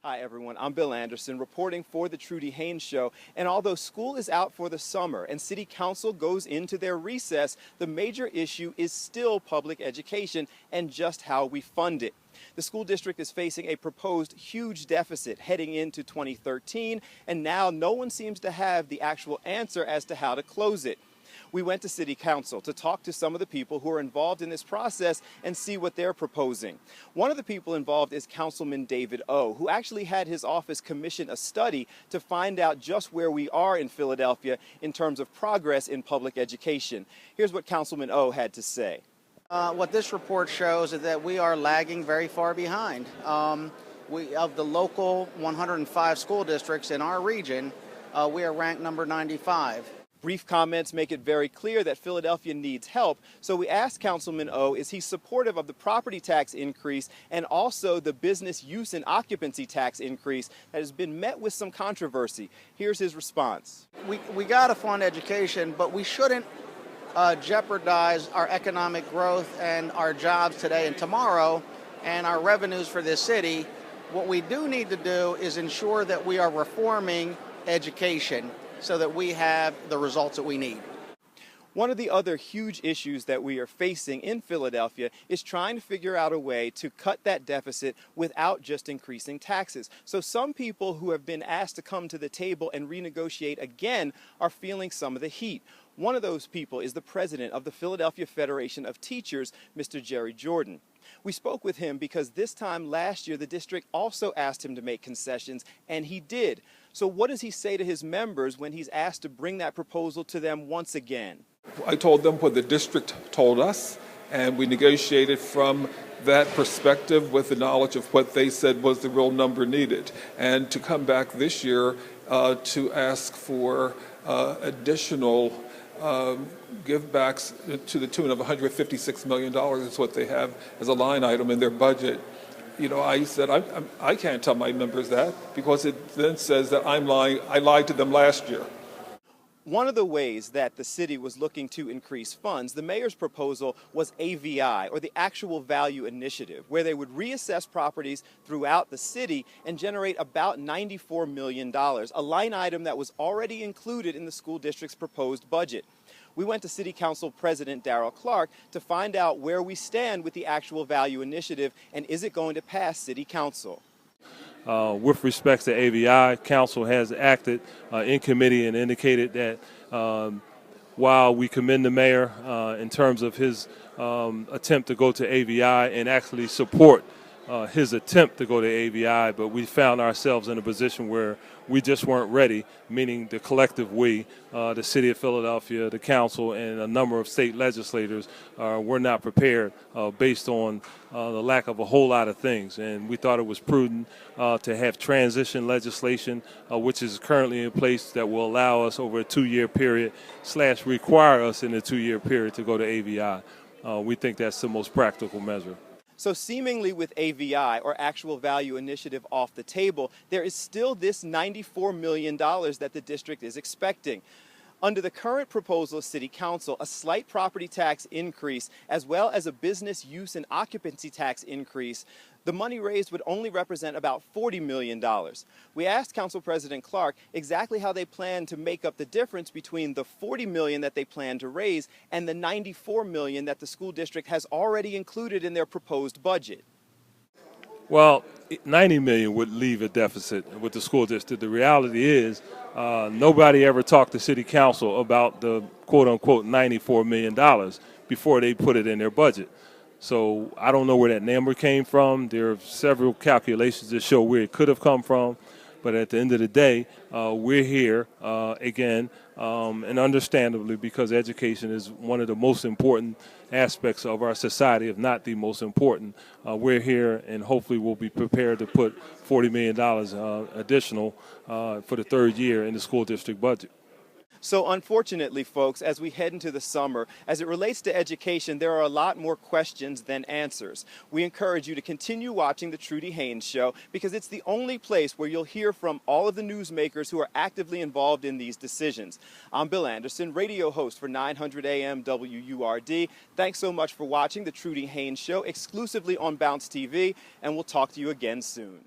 Hi everyone, I'm Bill Anderson reporting for the Trudy Haynes Show, and although school is out for the summer and City Council goes into their recess, the major issue is still public education and just how we fund it. The school district is facing a proposed huge deficit heading into 2013, and now no one seems to have the actual answer as to how to close it. We went to City Council to talk to some of the people who are involved in this process and see what they're proposing. One of the people involved is Councilman David O., who actually had his office commission a study to find out just where we are in Philadelphia in terms of progress in public education. Here's what Councilman O. had to say. What this report shows is that we are lagging very far behind. Of the local 105 school districts in our region, we are ranked number 95. Brief comments make it very clear that Philadelphia needs help, so we asked Councilman O, is he supportive of the property tax increase and also the business use and occupancy tax increase that has been met with some controversy. Here's his response. We got to fund education, but we shouldn't jeopardize our economic growth and our jobs today and tomorrow and our revenues for this city. What we do need to do is ensure that we are reforming education so that we have the results that we need. One of the other huge issues that we are facing in Philadelphia is trying to figure out a way to cut that deficit without just increasing taxes. So some people who have been asked to come to the table and renegotiate again are feeling some of the heat. One of those people is the president of the Philadelphia Federation of Teachers, Mr. Jerry Jordan. We spoke with him because this time last year the district also asked him to make concessions, and he did. So what does he say to his members when he's asked to bring that proposal to them once again? I told them what the district told us, and we negotiated from that perspective with the knowledge of what they said was the real number needed. And to come back this year to ask for additional give-backs to the tune of $156 million is what they have as a line item in their budget. You know, I said, I can't tell my members that because it then says that I'm lying. I lied to them last year. One of the ways that the city was looking to increase funds, the mayor's proposal was AVI, or the Actual Value Initiative, where they would reassess properties throughout the city and generate about $94 million, a line item that was already included in the school district's proposed budget. We went to City Council President Darrell Clark to find out where we stand with the Actual Value Initiative and is it going to pass City Council. With respect to AVI, Council has acted in committee and indicated that while we commend the mayor in terms of his attempt to go to AVI and actually support his attempt to go to AVI, but we found ourselves in a position where we just weren't ready, meaning the collective we, the city of Philadelphia, the council, and a number of state legislators were not prepared based on the lack of a whole lot of things. And we thought it was prudent to have transition legislation, which is currently in place that will allow us over a 2-year period / require us in a 2-year period to go to AVI. We think that's the most practical measure. So seemingly with AVI, or Actual Value Initiative, off the table, there is still this $94 million that the district is expecting. Under the current proposal of City Council, a slight property tax increase as well as a business use and occupancy tax increase, the money raised would only represent about $40 million. We asked Council President Clark exactly how they plan to make up the difference between the $40 million that they plan to raise and the $94 million that the school district has already included in their proposed budget. Well, $90 million would leave a deficit with the school district. The reality is nobody ever talked to City Council about the quote-unquote $94 million before they put it in their budget. So I don't know where that number came from. There are several calculations that show where it could have come from. But at the end of the day, we're here again, and understandably, because education is one of the most important aspects of our society, if not the most important. We're here, and hopefully we'll be prepared to put $40 million additional for the 3rd year in the school district budget. So unfortunately, folks, as we head into the summer, as it relates to education, there are a lot more questions than answers. We encourage you to continue watching The Trudy Haynes Show because it's the only place where you'll hear from all of the newsmakers who are actively involved in these decisions. I'm Bill Anderson, radio host for 900 AM WURD. Thanks so much for watching The Trudy Haynes Show exclusively on Bounce TV, and we'll talk to you again soon.